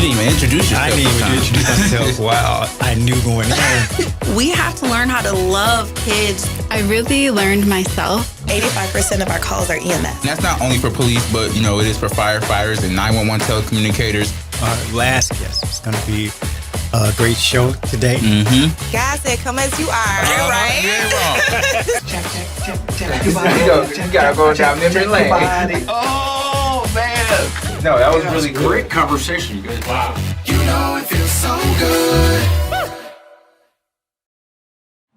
didn't even introduce yourself. I didn't even introduce myself. Wow, I knew going in. We have to learn how to love kids. I really learned myself. 85% of our calls are EMS. And that's not only for police, but, it is for firefighters and 911 telecommunicators. Our last guest is going to be a great show today. Mm-hmm. God said, come as you are, right? You gotta go down memory lane. Oh, man. No, that was really cool. Great conversation, you guys. Wow. You know it feels so good.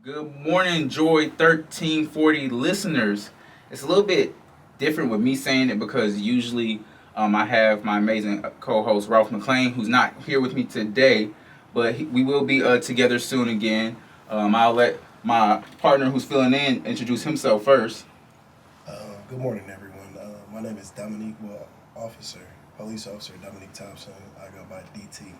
Good morning, Joy 1340 listeners. It's a little bit different with me saying it because usually I have my amazing co-host Ralph McClain, who's not here with me today, but we will be together soon again. I'll let my partner who's filling in introduce himself first. Good morning, everyone. My name is Dominique, Police Officer Dominique Thompson. I go by DT.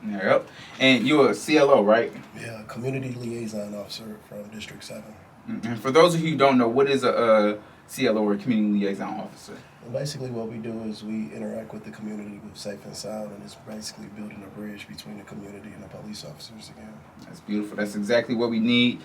Yep. And you're a CLO, right? Yeah, Community Liaison Officer from District 7. And for those of you who don't know, what is a CLO or Community Liaison Officer? And basically what we do is we interact with the community with safe and sound, and it's basically building a bridge between the community and the police officers again. That's beautiful. That's exactly what we need.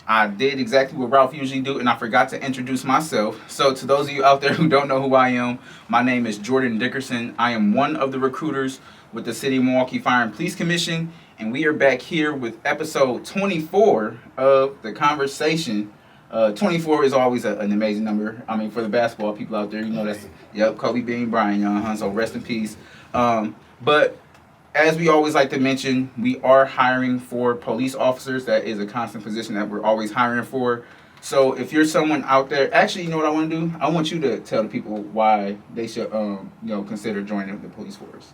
I did exactly what Ralph usually do, and I forgot to introduce myself. So to those of you out there who don't know who I am, my name is Jordan Dickerson. I am one of the recruiters with the City of Milwaukee Fire and Police Commission, and we are back here with episode 24 of The Conversation. 24 is always an amazing number. I mean, for the basketball people out there, that's, Kobe Bean Bryant, so rest in peace. But as we always like to mention, we are hiring for police officers. That is a constant position that we're always hiring for. So if you're someone out there, actually, you know what I want to do? I want you to tell the people why they should, consider joining the police force.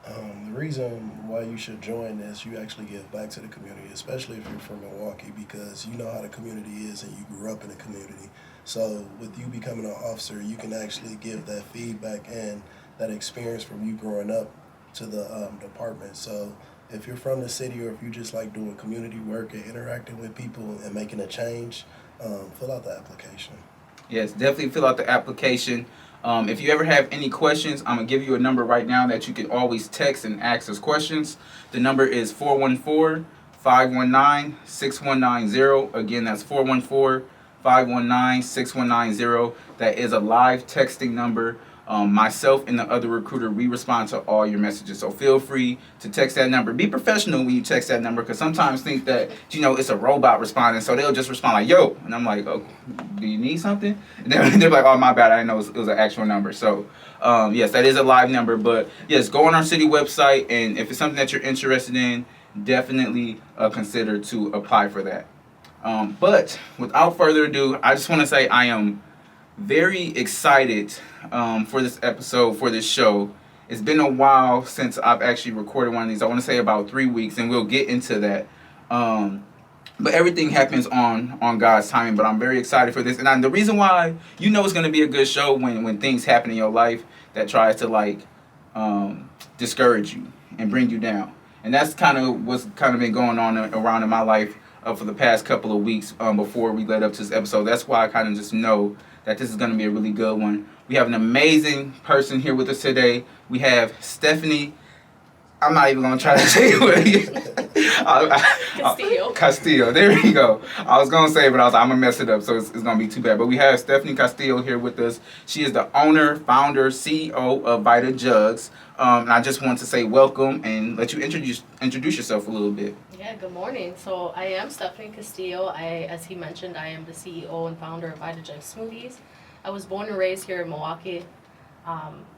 The reason why you should join is you actually give back to the community, especially if you're from Milwaukee, because you know how the community is and you grew up in the community. So with you becoming an officer, you can actually give that feedback and that experience from you growing up to the department. So if you're from the city or if you just like doing community work and interacting with people and making a change, fill out the application. Yes, definitely fill out the application. If you ever have any questions, I'm going to give you a number right now that you can always text and ask us questions. The number is 414-519-6190. Again, that's 414-519-6190. That is a live texting number. Myself and the other recruiter, we respond to all your messages. So feel free to text that number. Be professional when you text that number, because sometimes think that, it's a robot responding. So they'll just respond like, yo. And I'm like, oh, do you need something? And they're like, oh, my bad. I didn't know it was an actual number. So, yes, that is a live number. But, yes, go on our city website. And if it's something that you're interested in, definitely consider to apply for that. But without further ado, I just want to say I am very excited for this episode, for this show. It's been a while since I've actually recorded one of these. I want to say about 3 weeks, and we'll get into that. But everything happens on God's timing. But I'm very excited for this. And the reason why it's going to be a good show when things happen in your life that tries to discourage you and bring you down. And that's kind of what's kind of been going on around in my life for the past couple of weeks before we led up to this episode. That's why I kind of just know that this is going to be a really good one. We have an amazing person here with us today. We have Stephanie. I'm not even going to try to say it. Castillo. There we go. I was going to say it, but I was like, I'm going to mess it up, so it's going to be too bad. But we have Stephanie Castillo here with us. She is the owner, founder, CEO of Vita Jugs. And I just want to say welcome and let you introduce yourself a little bit. Yeah, good morning. So I am Stephanie Castillo. As he mentioned, I am the CEO and founder of Vita Jugs Smoothies. I was born and raised here in Milwaukee.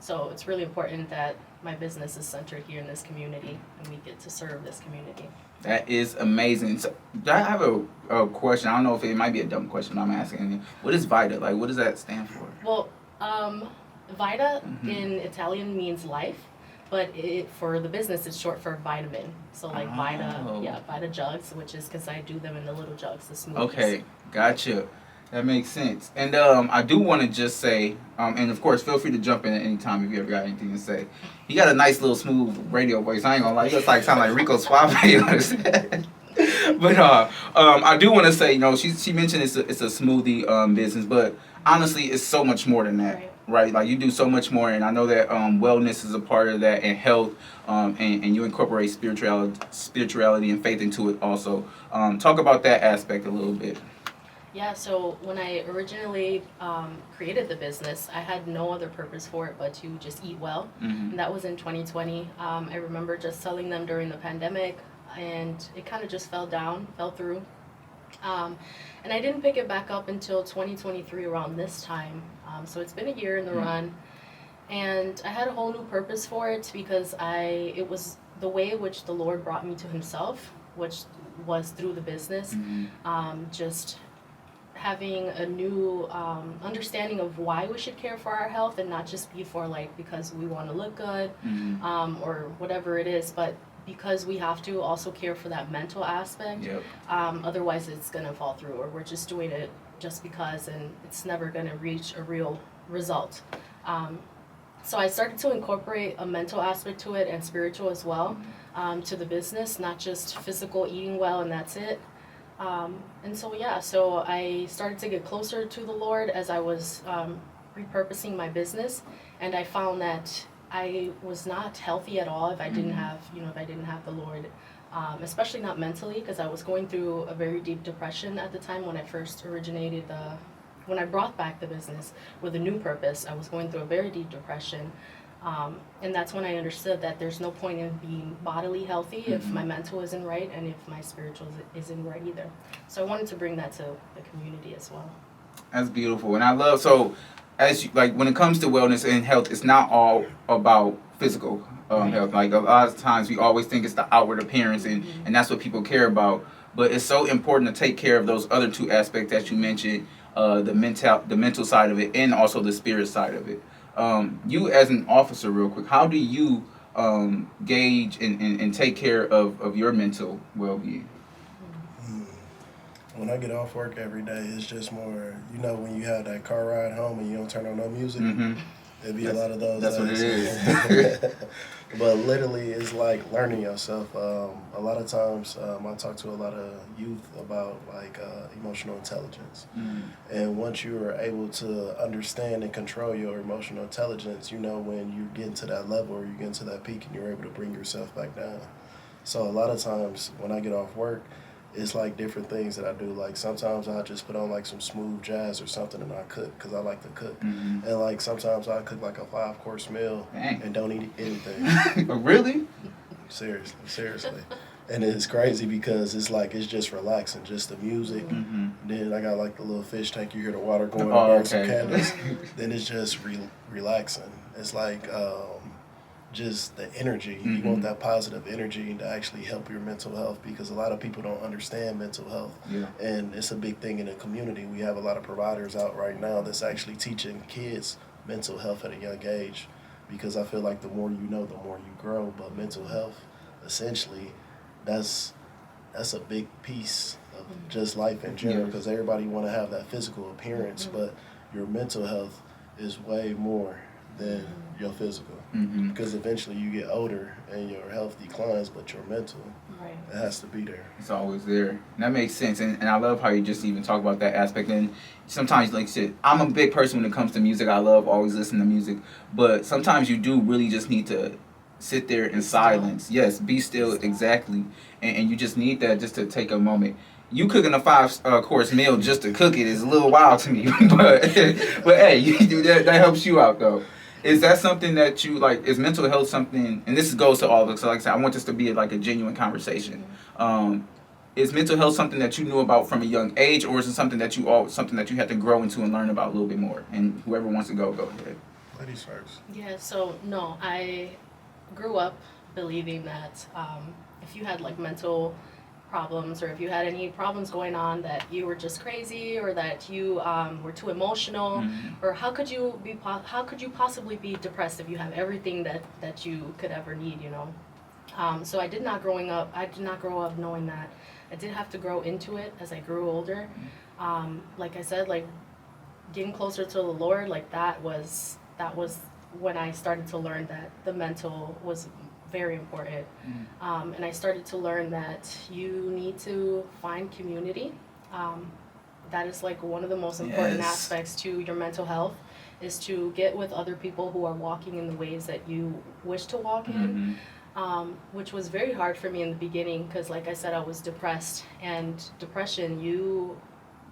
So it's really important that my business is centered here in this community and we get to serve this community. That is amazing. So I have a question. I don't know if it might be a dumb question, but I'm asking. What is Vita? What does that stand for? Well, Vita in Italian means life. But for the business, it's short for vitamin. So Vita Jugs, which is because I do them in the little jugs, the smoothies. Okay, gotcha. That makes sense. And I do want to just say, and of course, feel free to jump in at any time if you ever got anything to say. He got a nice little smooth radio voice. I ain't gonna lie, he looks sound like Rico Suave. But I do want to say, she mentioned it's a smoothie business, but honestly, it's so much more than that. right? Like you do so much more, and I know that wellness is a part of that, and health, and you incorporate spirituality and faith into it also. Talk about that aspect a little bit. Yeah, so when I originally created the business, I had no other purpose for it but to just eat well. And that was in 2020. I remember just selling them during the pandemic, and it kind of just fell through. And I didn't pick it back up until 2023 around this time. So it's been a year in the run. And I had a whole new purpose for it because it was the way in which the Lord brought me to himself, which was through the business. Just having a new understanding of why we should care for our health and not just be for like because we want to look good or whatever it is, but because we have to also care for that mental aspect. Yep. Otherwise it's going to fall through, or we're just doing it just because, and it's never going to reach a real result. So I started to incorporate a mental aspect to it and spiritual as well, to the business, not just physical eating well and that's it. And so I started to get closer to the Lord as I was repurposing my business, and I found that I was not healthy at all if I didn't have, the Lord, especially not mentally, because I was going through a very deep depression at the time when I first when I brought back the business with a new purpose. I was going through a very deep depression. And that's when I understood that there's no point in being bodily healthy if my mental isn't right and if my spiritual isn't right either. So I wanted to bring that to the community as well. That's beautiful. And I love, so as you, like when it comes to wellness and health, it's not all about physical health. Like a lot of times we always think it's the outward appearance and that's what people care about. But it's so important to take care of those other two aspects that you mentioned, the mental side of it and also the spirit side of it. You as an officer, real quick, how do you gauge and take care of your mental well-being? When I get off work every day, it's just more, when you have that car ride home and you don't turn on no music, it'd be a lot of those. That's what it is. But literally, it's like learning yourself. A lot of times, I talk to a lot of youth about like emotional intelligence. And once you are able to understand and control your emotional intelligence, when you get to that level or you get to that peak and you're able to bring yourself back down. So a lot of times when I get off work, it's like different things that I do. Like sometimes I just put on like some smooth jazz or something and I cook because I like to cook. And like sometimes I cook like a 5-course meal and don't eat anything. Really? Seriously. And it's crazy because it's just relaxing, just the music. Then I got like the little fish tank, you hear the water going, burn some candles. Then it's just relaxing. It's like just the energy. You want that positive energy to actually help your mental health because a lot of people don't understand mental health. And it's a big thing in the community. We have a lot of providers out right now that's actually teaching kids mental health at a young age because I feel like the more you know, the more you grow. But mental health, essentially, that's a big piece of just life in general because everybody want to have that physical appearance, but your mental health is way more than your physical because eventually you get older and your health declines, but your mental, it has to be there. It's always there. And that makes sense. And I love how you just even talk about that aspect. And sometimes, like you said, I'm a big person when it comes to music. I love always listening to music. But sometimes you do really just need to sit there in silence. Yes, be still, exactly. And you just need that just to take a moment. You cooking a 5-course meal just to cook it is a little wild to me. but hey, that helps you out, though. Is that something that you, like, is mental health something, and this goes to all of us, so like I said, I want this to be like a genuine conversation. Is mental health something that you knew about from a young age, or is it something that you had to grow into and learn about a little bit more? And whoever wants to go ahead. Ladies first. Yeah, so no, I grew up believing that if you had like mental problems or if you had any problems going on that you were just crazy or that you were too emotional or how could you possibly be depressed if you have everything that you could ever need, so I did not grow up knowing that. I did have to grow into it as I grew older. Like I said, like getting closer to the Lord, like that was when I started to learn that the mental was very important. And I started to learn that you need to find community. That is like one of the most important aspects to your mental health is to get with other people who are walking in the ways that you wish to walk in, which was very hard for me in the beginning because, like I said, I was depressed. And depression, you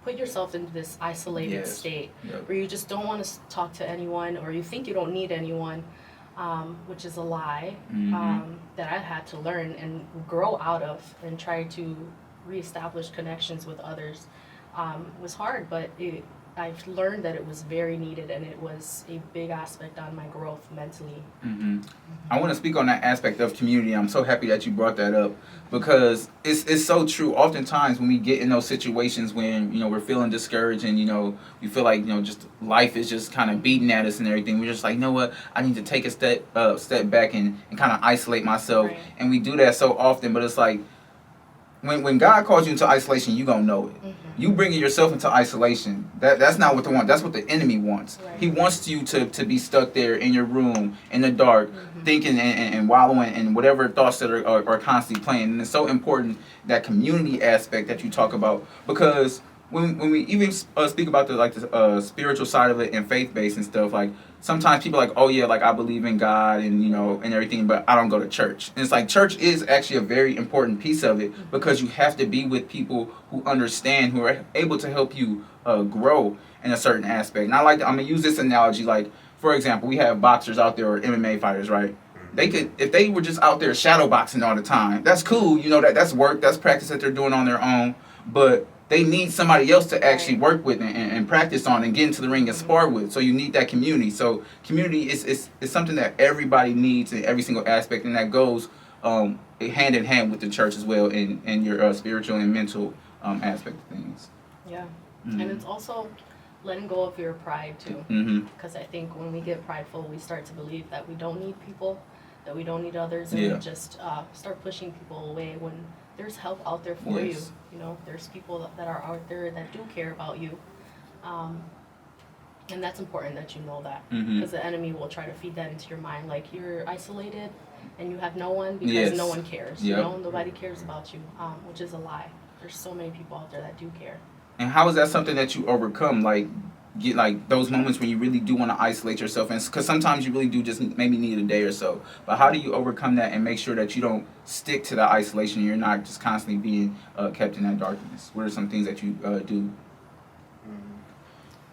put yourself into this isolated state where you just don't want to talk to anyone, or you think you don't need anyone, which is a lie that I had to learn and grow out of and try to reestablish connections with others. Was hard, but I've learned that it was very needed, and it was a big aspect on my growth mentally. I want to speak on that aspect of community. I'm so happy that you brought that up because it's so true. Oftentimes when we get in those situations when, we're feeling discouraged and, we feel like, just life is just kind of beating at us and everything. We're just like, you know what? I need to take a step back and kind of isolate myself. Right. And we do that so often, but it's like, when God calls you into isolation, you gonna know it. You bringing yourself into isolation, that's not what they want. That's what the enemy wants. Right. He wants you to be stuck there in your room in the dark, thinking and wallowing in whatever thoughts that are constantly playing. And it's so important, that community aspect that you talk about, because when we even speak about the spiritual side of it and faith based and stuff, like sometimes people are like, oh yeah, like I believe in God and and everything, but I don't go to church. And it's like church is actually a very important piece of it, because you have to be with people who understand, who are able to help you grow in a certain aspect. And I'm gonna use this analogy, like for example, we have boxers out there or MMA fighters, right? They could, if they were just out there shadow boxing all the time, that's cool, that's work, that's practice that they're doing on their own, but they need somebody else to actually work with and practice on and get into the ring and spar with. So you need that community. So community is something that everybody needs in every single aspect, and that goes hand in hand with the church as well in your spiritual and mental aspect of things. Yeah, and it's also letting go of your pride too. Because I think when we get prideful, we start to believe that we don't need people, that we don't need others, and we just start pushing people away when there's help out there for you. There's people that are out there that do care about you. And that's important that you know that, because the enemy will try to feed that into your mind, like you're isolated and you have no one because no one cares. Nobody cares about you, which is a lie. There's so many people out there that do care. And how is that something that you overcome? Get those moments when you really do want to isolate yourself, and because sometimes you really do just maybe need a day or so, but how do you overcome that and make sure that you don't stick to the isolation and you're not just constantly being kept in that darkness? What are some things that you do?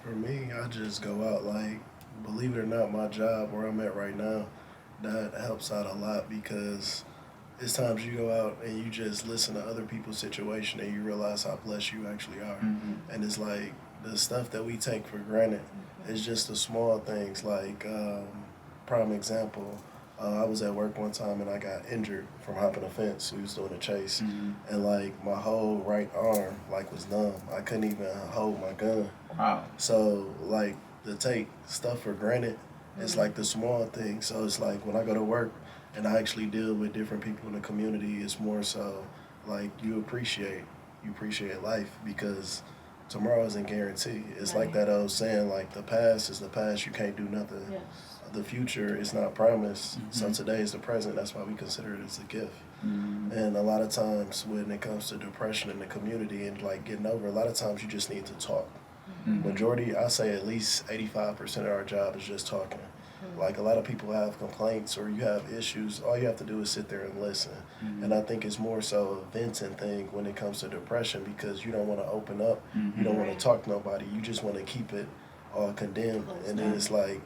For me, I just go out. Believe it or not, my job where I'm at right now, that helps out a lot, because it's times you go out and you just listen to other people's situation and you realize how blessed you actually are. And it's like the stuff that we take for granted is just the small things. Prime example, I was at work one time and I got injured from hopping a fence. We was doing a chase, and my whole right arm was numb. I couldn't even hold my gun. Wow. So to take stuff for granted, it's the small things. So it's when I go to work and I actually deal with different people in the community, it's more so you appreciate life, because tomorrow isn't guaranteed. It's like that old saying, the past is the past, you can't do nothing. Yes. The future is not promised, so today is the present. That's why we consider it as a gift. And a lot of times when it comes to depression in the community and getting over, a lot of times you just need to talk. Majority, I say at least 85% of our job is just talking. A lot of people have complaints or you have issues, all you have to do is sit there and listen. And I think it's more so a venting thing when it comes to depression, because you don't want to open up, you don't want to talk to nobody, you just want to keep it all condemned. And then it's like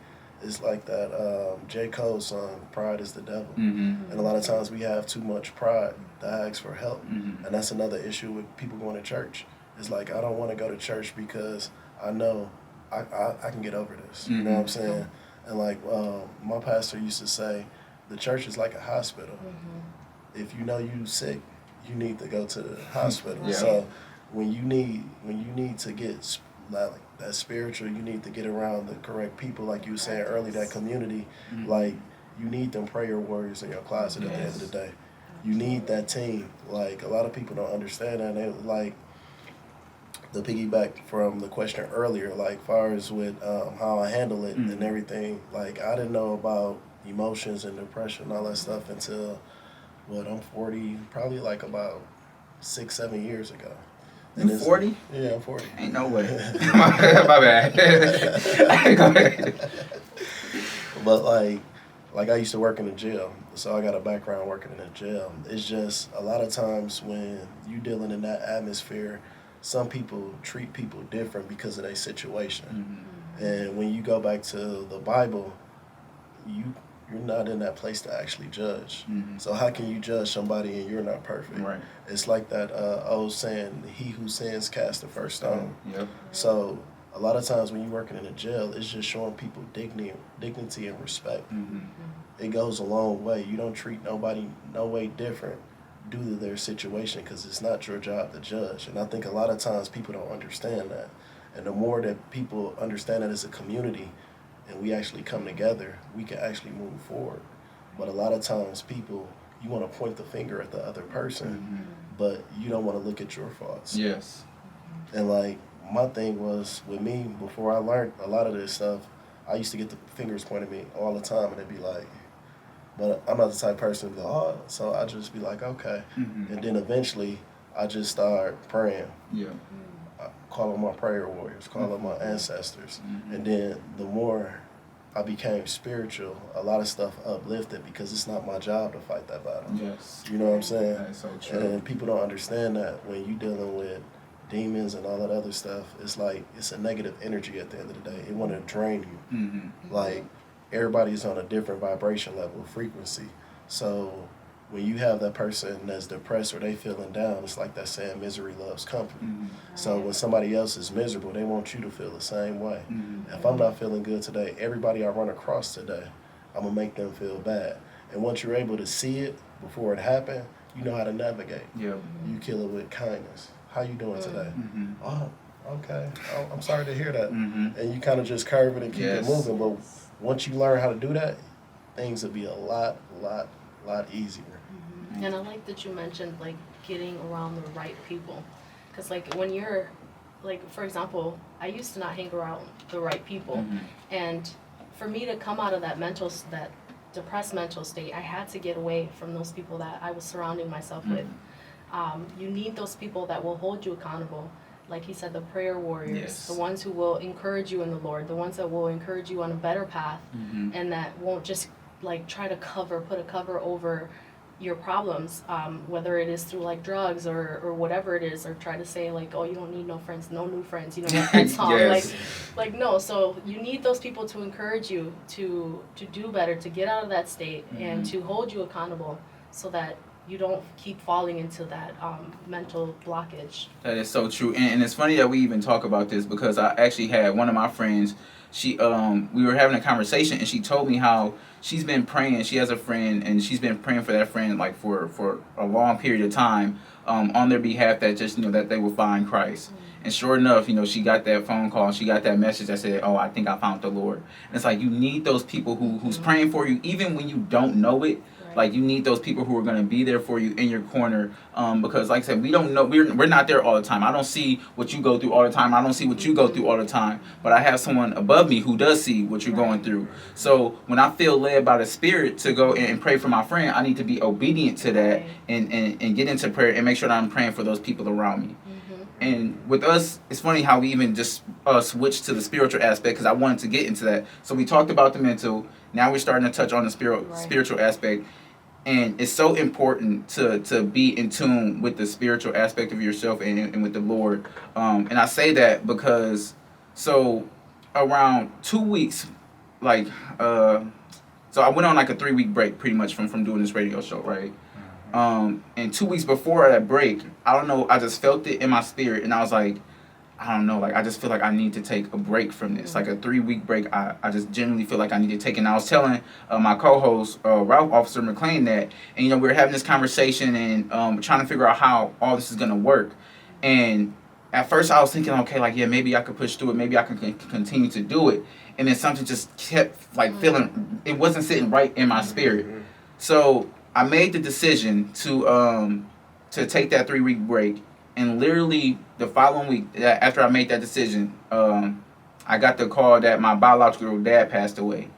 that J. Cole song, Pride is the Devil. And a lot of times we have too much pride to ask for help. And that's another issue with people going to church. It's I don't want to go to church because I know I can get over this. You know what I'm saying? And my pastor used to say, the church is like a hospital. If you know you're sick, you need to go to the hospital. So when you need to get that spiritual, you need to get around the correct people, like you were saying earlier, that community. You need them prayer warriors in your closet at the end of the day. You need that team. A lot of people don't understand that. They the piggyback from the question earlier, far as with how I handle it and everything. I didn't know about emotions and depression and all that stuff until I'm 40, probably about 6-7 years ago. And You it's- 40? Yeah, I'm 40. Ain't no way. My bad. Go ahead. But like I used to work in a jail, so I got a background working in a jail. It's just a lot of times when you dealing in that atmosphere, some people treat people different because of their situation. And when you go back to the Bible, you're not in that place to actually judge. So how can you judge somebody and you're not perfect? Right. It's like that old saying, "He who sins cast the first stone." Yep. So a lot of times when you're working in a jail, it's just showing people dignity and respect. It goes a long way. You don't treat nobody no way different due to their situation because it's not your job to judge. And I think a lot of times people don't understand that. And the more that people understand that as a community and we actually come together, we can actually move forward. But a lot of times people, you want to point the finger at the other person, but you don't want to look at your faults. Yes. And like my thing was with me, before I learned a lot of this stuff, I used to get the fingers pointed at me all the time and it'd be like, but I'm not the type of person to go, oh, so I just be like, okay. And then eventually I just start praying. Yeah. Call on my prayer warriors, call on my ancestors. And then the more I became spiritual, a lot of stuff uplifted because it's not my job to fight that battle. Yes. You know what I'm saying? That is so true. And people don't understand that when you're dealing with demons and all that other stuff, it's like it's a negative energy at the end of the day. It want to drain you. Like everybody's on a different vibration level, frequency. So when you have that person that's depressed or they feeling down, it's like that saying, misery loves company. So when somebody else is miserable, they want you to feel the same way. If I'm not feeling good today, everybody I run across today, I'm going to make them feel bad. And once you're able to see it before it happened, you know how to navigate. Yeah. You kill it with kindness. How you doing today? Oh, okay. Oh, I'm sorry to hear that. And you kind of just curve it and keep it moving. But once you learn how to do that, things will be a lot easier. And I like that you mentioned like getting around the right people, because like when you're like, for example, I used to not hang around the right people, and for me to come out of that depressed mental state, I had to get away from those people that I was surrounding myself with. You need those people that will hold you accountable. Like he said, the prayer warriors, the ones who will encourage you in the Lord, the ones that will encourage you on a better path, and that won't just like try to put a cover over your problems, whether it is through like drugs or whatever it is, or try to say like, oh, you don't need no friends, no new friends, you know, that song. Like no. So you need those people to encourage you to do better, to get out of that state, and to hold you accountable, so that you don't keep falling into that mental blockage. That is so true. And it's funny that we even talk about this because I actually had one of my friends, we were having a conversation and she told me how she's been praying. She has a friend and she's been praying for that friend like for a long period of time on their behalf, that just, you know, that they will find Christ. And sure enough, you know, she got that phone call, she got that message that said, oh, I think I found the Lord. And it's like you need those people who's praying for you even when you don't know it. Like you need those people who are going to be there for you in your corner, because like I said, we don't know, we're not there all the time. I don't see what you go through all the time. I don't see what you go through all the time, but I have someone above me who does see what you're going through. So when I feel led by the Spirit to go and pray for my friend, I need to be obedient to that and get into prayer and make sure that I'm praying for those people around me. And with us, it's funny how we even just switched to the spiritual aspect, because I wanted to get into that. So we talked about the mental. Now we're starting to touch on the spiritual aspect. And it's so important to be in tune with the spiritual aspect of yourself and with the Lord. And I say that because, so around 2 weeks, like, so I went on like a 3-week break pretty much from doing this radio show, right? And 2 weeks before that break, I don't know, I just felt it in my spirit, and I was like, I don't know, like I just feel like I need to take a break from this, like a 3-week break. I just genuinely feel like I need to take it. And I was telling my co-host, Ralph Officer McLean, that, and you know, we were having this conversation and trying to figure out how all this is gonna work. And at first I was thinking, okay, like, yeah, maybe I could push through it, maybe I can continue to do it. And then something just kept like feeling, it wasn't sitting right in my spirit. So I made the decision to take that 3-week break. And literally the following week, after I made that decision, I got the call that my biological dad passed away.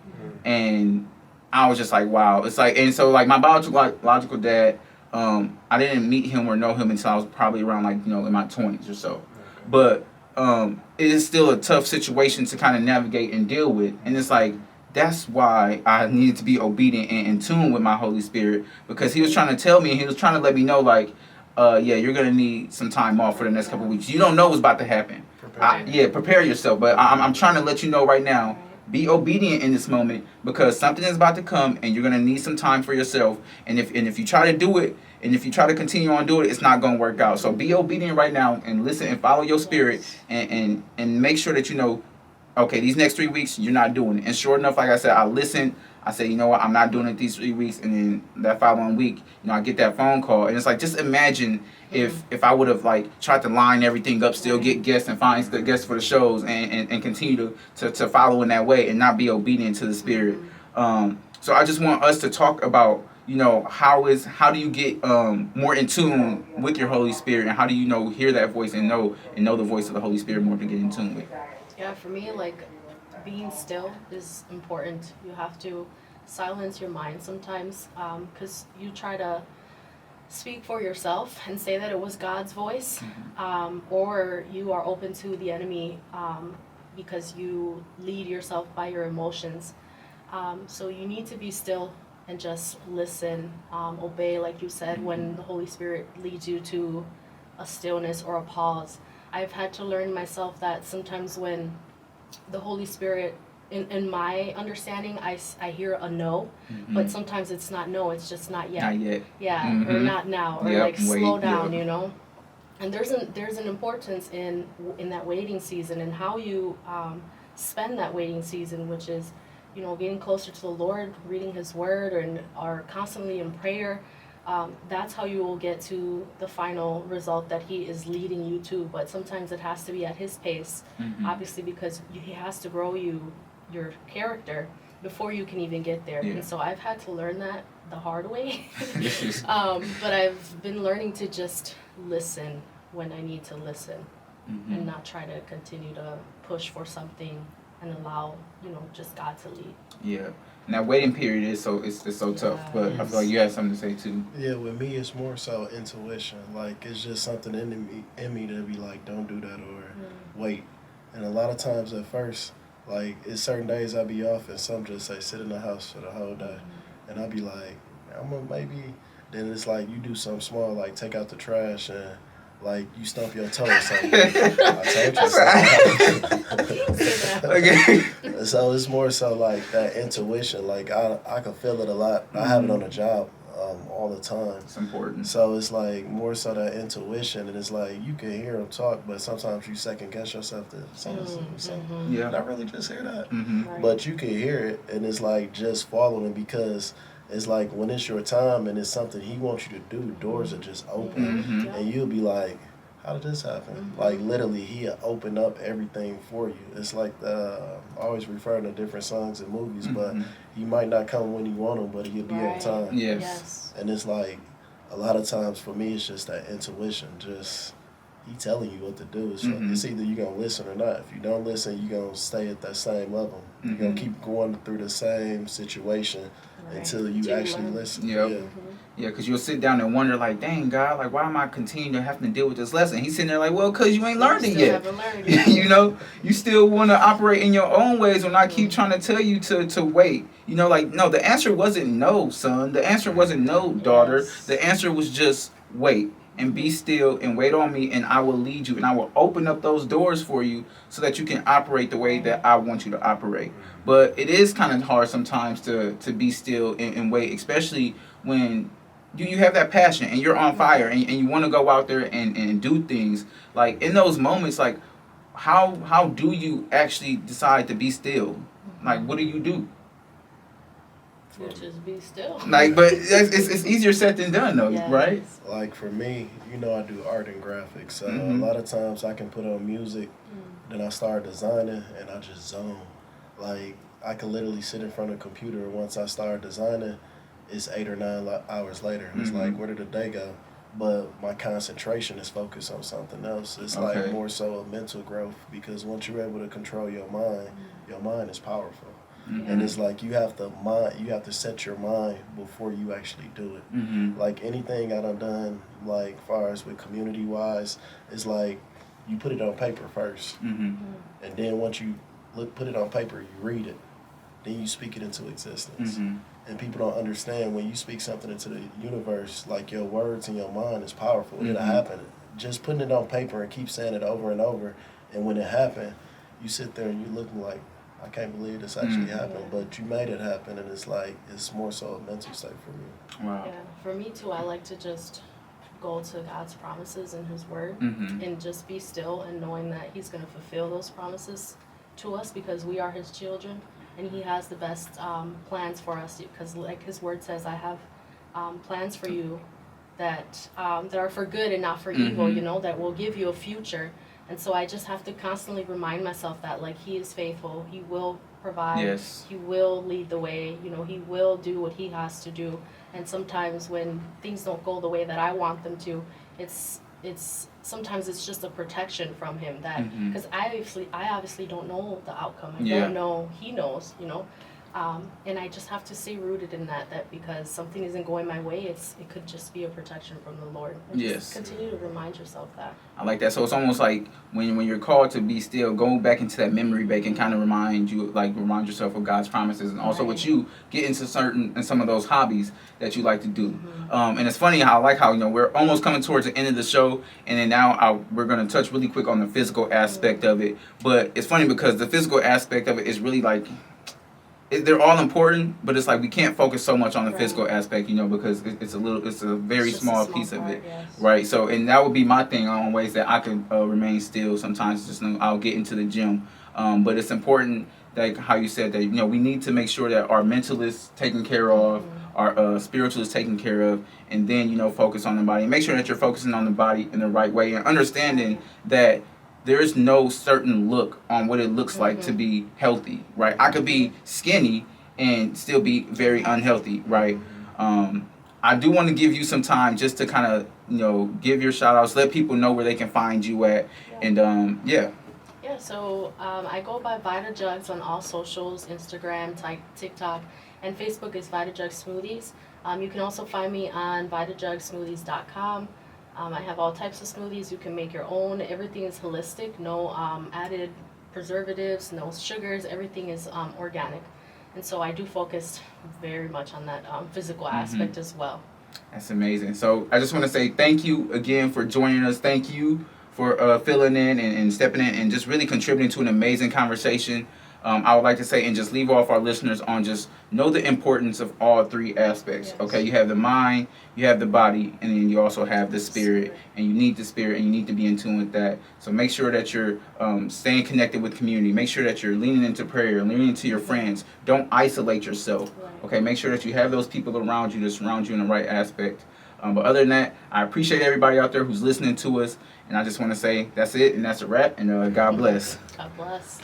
And I was just like, wow. It's like, and so like my biological dad, I didn't meet him or know him until I was probably around like, in my 20s or so. But it is still a tough situation to kind of navigate and deal with. And it's like, that's why I needed to be obedient and in tune with my Holy Spirit, because he was trying to tell me, and he was trying to let me know, like, yeah, you're going to need some time off for the next couple of weeks. You don't know what's about to happen. Prepare yourself. But I'm trying to let you know right now, be obedient in this moment, because something is about to come and you're going to need some time for yourself. And if you try to do it, and if you try to continue on doing it, it's not going to work out. So be obedient right now and listen and follow your spirit, and make sure that you know, okay, these next 3 weeks, you're not doing it. And sure enough, like I said, I listened. I said, you know what, I'm not doing it these 3 weeks. And then that following week, I get that phone call. And it's like, just imagine if I would have, like, tried to line everything up, still get guests and find the guests for the shows, and continue to follow in that way and not be obedient to the Spirit. So I just want us to talk about, how do you get more in tune with your Holy Spirit, and how do you hear that voice and know the voice of the Holy Spirit more to get in tune with? Yeah, for me, like, being still is important. You have to silence your mind sometimes, because you try to speak for yourself and say that it was God's voice, or you are open to the enemy, because you lead yourself by your emotions. So you need to be still and just listen, obey, like you said, when the Holy Spirit leads you to a stillness or a pause. I've had to learn myself that sometimes when the Holy Spirit, in my understanding, I hear a no, but sometimes it's not no, it's just not yet. Not yet. Yeah, or not now, or like slow down, And there's an importance in that waiting season, and how you spend that waiting season, which is, getting closer to the Lord, reading His Word, and are constantly in prayer. That's how you will get to the final result that He is leading you to. But sometimes it has to be at His pace, obviously, because He has to grow your character before you can even get there. And so I've had to learn that the hard way. But I've been learning to just listen when I need to listen, and not try to continue to push for something and allow, just God to lead. Yeah. And that waiting period is so tough, but I feel like you have something to say too. Yeah, with me, it's more so intuition. Like, it's just something in me to be like, don't do that, or wait. And a lot of times at first, like, it's certain days I be off, and some just say sit in the house for the whole day, and I be like, I'm gonna maybe. Then it's like you do something small, like take out the trash, and like you stump your toe or something. I told you so. Okay. So it's more so like that intuition. Like I can feel it a lot. I have it on the job all the time. It's important. So it's like more so that intuition, and it's like you can hear them talk, but sometimes you second guess yourself to something. Yeah. Did I really just hear that? Right. But you can hear it, and it's like just following, because it's like when it's your time and it's something He wants you to do, doors are just open, and you'll be like, how did this happen? Like, literally, He'll open up everything for you. It's like I always refer to different songs and movies, but He might not come when you want Him, but He'll be on time. Yes. And it's like, a lot of times for me, it's just that intuition. Just He telling you what to do. It's, it's either you're going to listen or not. If you don't listen, you're going to stay at that same level. You're going to keep going through the same situation until you actually listen. Yeah, because you'll sit down and wonder, like, dang, God, like, why am I continuing to having to deal with this lesson? He's sitting there like, well, because you ain't learned it yet. You still want to operate in your own ways when I keep trying to tell you to wait. Like, no, the answer wasn't no, son. The answer wasn't no, daughter. The answer was just wait and be still and wait on me, and I will lead you, and I will open up those doors for you so that you can operate the way that I want you to operate. But it is kind of hard sometimes to be still and wait, especially when you have that passion and you're on fire and you want to go out there and do things. Like, in those moments, like, how do you actually decide to be still? Like, what do you do? Just be still. Like, but it's easier said than done, though, right? Like, for me, I do art and graphics. So a lot of times I can put on music, then I start designing, and I just zone. Like, I can literally sit in front of a computer, and once I start designing, it's 8 or 9 hours later. It's like, where did the day go? But my concentration is focused on something else. It's like more so a mental growth, because once you're able to control your mind is powerful. And it's like you have to set your mind before you actually do it. Mm-hmm. Like anything I done, like far as with community wise, it's like you put it on paper first, Mm-hmm. and then once you put it on paper, you read it, then you speak it into existence. Mm-hmm. And people don't understand when you speak something into the universe, like your words in your mind is powerful. It'll Mm-hmm. happen. Just putting it on paper and keep saying it over and over, and when it happened, you sit there and you're looking like, I can't believe this actually happened, but you made it happen, and it's like, it's more so a mental state for me. Wow. Yeah, for me too, I like to just go to God's promises and His Word Mm-hmm. and just be still and knowing that He's going to fulfill those promises to us because we are His children and He has the best plans for us. Because, like His Word says, I have plans for you that are for good and not for evil. You know, that will give you a future. And so I just have to constantly remind myself that, like, He is faithful. He will provide. Yes. He will lead the way. You know, He will do what He has to do. And sometimes when things don't go the way that I want them to, it's sometimes it's just a protection from Him. That because I obviously don't know the outcome. I don't know. He knows. You know. And I just have to stay rooted in that because something isn't going my way, it could just be a protection from the Lord. And Yes. just continue to remind yourself that. I like that. So it's almost like when you're called to be still, go back into that memory bank and kind of remind yourself of God's promises, and also with you get into some of those hobbies that you like to do. And it's funny how we're almost coming towards the end of the show, and then now we're gonna touch really quick on the physical aspect of it. But it's funny because the physical aspect of it is really like. They're all important, but it's like we can't focus so much on the physical aspect, because it's a very small piece of it, right? So, and that would be my thing on ways that I can remain still. Sometimes just I'll get into the gym, but it's important, like how you said that we need to make sure that our mental is taken care of, our spiritual is taken care of, and then focus on the body. And make sure that you're focusing on the body in the right way and understanding that. There is no certain look on what it looks like to be healthy, right? I could be skinny and still be very unhealthy, right? I do want to give you some time just to kind of, give your shout outs, let people know where they can find you at. And yeah, so I go by Vita Jugs on all socials, Instagram, TikTok, and Facebook is Vita Jug Smoothies. You can also find me on VitaJugSmoothies.com. I have all types of smoothies. You can make your own. Everything is holistic. No added preservatives, no sugars. Everything is organic. And so I do focus very much on that physical aspect as well. That's amazing. So I just want to say thank you again for joining us. Thank you for filling in and stepping in and just really contributing to an amazing conversation. I would like to say and just leave off our listeners on just know the importance of all three aspects. Yes. Okay, you have the mind, you have the body, and then you also have the spirit. And you need the spirit, and you need to be in tune with that. So make sure that you're staying connected with community. Make sure that you're leaning into prayer, leaning into your friends. Don't isolate yourself. Okay, make sure that you have those people around you that surround you in the right aspect. But other than that, I appreciate everybody out there who's listening to us. And I just want to say that's it, and that's a wrap. And God bless. God bless.